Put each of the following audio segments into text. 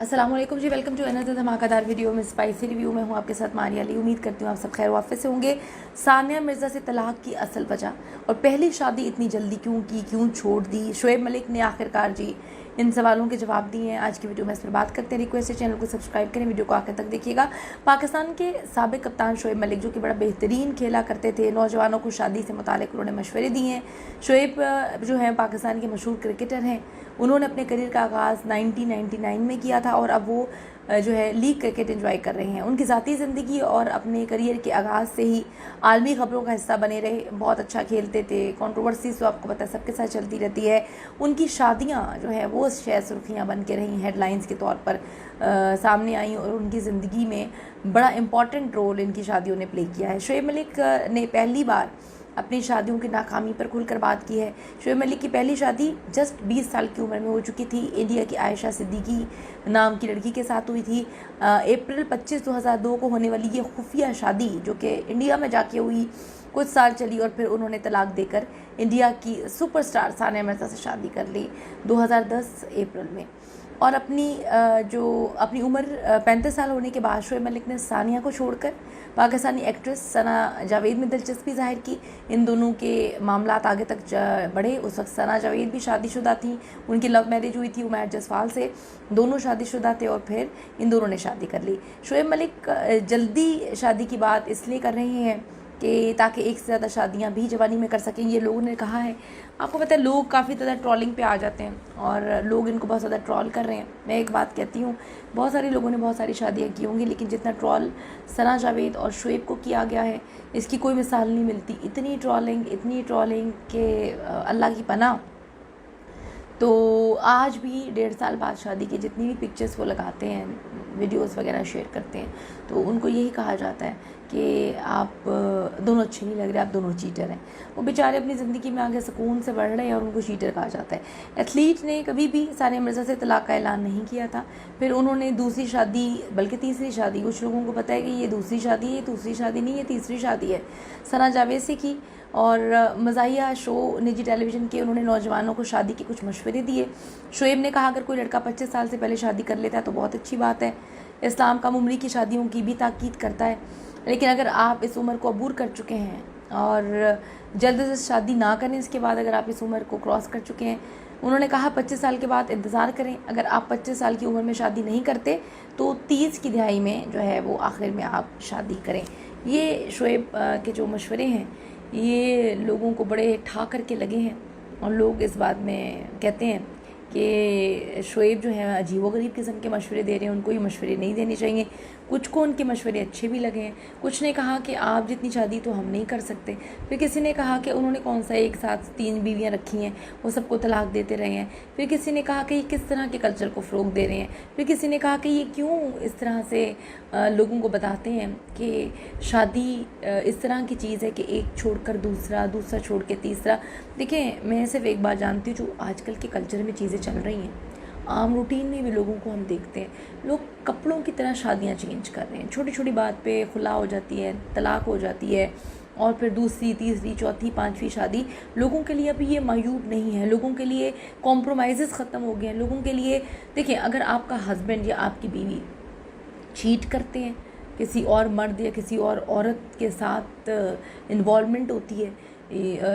अस्सलाम वालेकुम जी, welcome to another धमाकेदार वीडियो में स्पाइसी रिव्यू में हूँ आपके साथ मारिया अली। उम्मीद करती हूँ आप सब खैर वाफिस से होंगे। सानिया मिर्ज़ा से तलाक की असल वजह और पहली शादी इतनी जल्दी क्यों की, क्यों छोड़ दी, शोएब मलिक ने आखिरकार जी इन सवालों के जवाब दिए हैं। आज की वीडियो में इस पर बात करते हैं। रिक्वेस्ट है चैनल को सब्सक्राइब करें, वीडियो को आखिर तक देखिएगा। पाकिस्तान के साबिक कप्तान शोएब मलिक जो कि बड़ा बेहतरीन खेला करते थे, नौजवानों को शादी से मुतालिक उन्होंने मशवरे दिए हैं। शोएब जो हैं पाकिस्तान के मशहूर क्रिकेटर हैं। उन्होंने अपने करियर का आगाज़ 1999 में किया था और अब वो जो है लीग क्रिकेट एंजॉय कर रहे हैं। उनकी ज़ाती ज़िंदगी और अपने करियर के आगाज़ से ही आलमी खबरों का हिस्सा बने रहे। बहुत अच्छा खेलते थे। कंट्रोवर्सीज तो आपको पता है सबके साथ चलती रहती है। उनकी शादियां जो है वो शायद सुर्खियां बन के रही, हेडलाइंस के तौर पर सामने आई और उनकी ज़िंदगी में बड़ा इम्पॉर्टेंट रोल इनकी शादियों ने प्ले किया है। शोएब मलिक ने पहली बार अपनी शादियों की नाकामी पर खुलकर बात की है। शोएब मलिक की पहली शादी जस्ट 20 साल की उम्र में हो चुकी थी। इंडिया की आयशा सिद्दीकी नाम की लड़की के साथ हुई थी। अप्रैल 25, 2002 को होने वाली ये खुफिया शादी जो कि इंडिया में जाके हुई, कुछ साल चली और फिर उन्होंने तलाक देकर इंडिया की सुपरस्टार सानिया मिर्ज़ा से शादी कर ली 2010 अप्रैल में। और अपनी उम्र 35 साल होने के बाद शोएब मलिक ने सानिया को छोड़कर पाकिस्तानी एक्ट्रेस सना जावेद में दिलचस्पी जाहिर की। इन दोनों के मामलात आगे तक बढ़े। उस वक्त सना जावेद भी शादीशुदा थी। उनकी लव मैरिज हुई थी उमैर जसवाल से। दोनों शादीशुदा थे और फिर इन दोनों ने शादी कर ली। शोएब मलिक जल्दी शादी की बात इसलिए कर रहे हैं कि ताकि एक से ज़्यादा शादियां भी जवानी में कर सकें, ये लोगों ने कहा है। आपको पता है लोग काफ़ी ज़्यादा ट्रोलिंग पे आ जाते हैं और लोग इनको बहुत ज़्यादा ट्रोल कर रहे हैं। मैं एक बात कहती हूँ, बहुत सारे लोगों ने बहुत सारी शादियाँ की होंगी, लेकिन जितना ट्रोल सना जावेद और शोएब को किया गया है इसकी कोई मिसाल नहीं मिलती। इतनी ट्रोलिंग कि अल्लाह की पनाह। तो आज भी 1.5 साल बाद शादी के जितनी भी पिक्चर्स वो लगाते हैं, वीडियोस वगैरह शेयर करते हैं, तो उनको यही कहा जाता है कि आप दोनों अच्छे नहीं लग रहे, आप दोनों चीटर हैं। वो बेचारे अपनी ज़िंदगी में आगे सुकून से बढ़ रहे हैं और उनको चीटर कहा जाता है। एथलीट ने कभी भी सानिया मिर्ज़ा से तलाक का ऐलान नहीं किया था। फिर उन्होंने दूसरी शादी, बल्कि तीसरी शादी, कुछ लोगों को पता है कि ये दूसरी शादी है, ये दूसरी शादी नहीं, ये तीसरी शादी है, सना जावेद से की। और मज़ाहिया शो निजी टेलीविज़न के उन्होंने नौजवानों को शादी के कुछ मशवरे दिए। शोएब ने कहा अगर कोई लड़का 25 साल से पहले शादी कर लेता है तो बहुत अच्छी बात है। इस्लाम कम उम्री की शादियों की भी ताकीद करता है, लेकिन अगर आप इस उम्र को अबूर कर चुके हैं और जल्द से शादी ना करें, इसके बाद अगर आप इस उम्र को क्रॉस कर चुके हैं, उन्होंने कहा 25 साल के बाद इंतज़ार करें। अगर आप 25 साल की उम्र में शादी नहीं करते तो 30 की दिहाई में जो है वो आखिर में आप शादी करें। ये शोएब के जो मशवरे हैं ये लोगों को बड़े ठा करके लगे हैं और लोग इस बात में कहते हैं कि शोएब जो है अजीबोगरीब किस्म के मशवरे दे रहे हैं, उनको ये मशवरे नहीं देने चाहिए। कुछ को उनके मशवरे अच्छे भी लगे हैं। कुछ ने कहा कि आप जितनी शादी तो हम नहीं कर सकते। फिर किसी ने कहा कि उन्होंने कौन सा एक साथ 3 बीवियां रखी हैं, वो सबको तलाक देते रहे हैं। फिर किसी ने कहा कि ये किस तरह के कल्चर को फ़रोग़ दे रहे हैं। फिर किसी ने कहा कि ये क्यों इस तरह से लोगों को बताते हैं कि शादी इस तरह की चीज़ है कि एक छोड़कर दूसरा, दूसरा छोड़ के तीसरा। देखें, मैं सिर्फ एक बात जानती हूँ, जो आजकल के कल्चर में चीज़ें चल रही हैं, आम रूटीन में भी लोगों को हम देखते हैं, लोग कपड़ों की तरह शादियां चेंज कर रहे हैं। छोटी छोटी बात पे खुला हो जाती है, तलाक हो जाती है और फिर दूसरी, तीसरी, चौथी, 5वीं शादी। लोगों के लिए अभी ये मायूब नहीं है। लोगों के लिए कॉम्प्रोमाइज़ ख़त्म हो गए हैं। लोगों के लिए देखिए, अगर आपका हस्बैंड या आपकी बीवी चीट करते हैं, किसी और मर्द या किसी और औरत के साथ इन्वॉल्वमेंट होती है,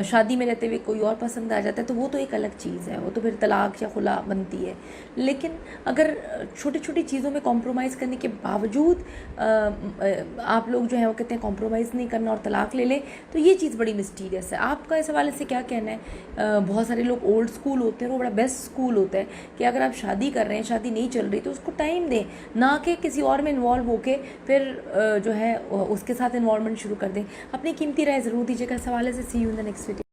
शादी में रहते हुए कोई और पसंद आ जाता है, तो वो तो एक अलग चीज़ है, वो तो फिर तलाक या खुला बनती है। लेकिन अगर छोटी छोटी चीज़ों में कॉम्प्रोमाइज़ करने के बावजूद आप लोग जो है वो कहते हैं कॉम्प्रोमाइज़ नहीं करना और तलाक ले लें, तो ये चीज़ बड़ी मिस्टीरियस है। आपका इस हवाले से क्या कहना है? बहुत सारे लोग ओल्ड स्कूल होते हैं, वो बड़ा बेस्ट स्कूल होता है कि अगर आप शादी कर रहे हैं, शादी नहीं चल रही, तो उसको टाइम दें, ना कि किसी और में इन्वॉल्व होके फिर जो है उसके साथ इन्वॉल्वमेंट शुरू कर दें। अपनी कीमती राय ज़रूर दीजिएगा इस हवाले से। See you in the next video.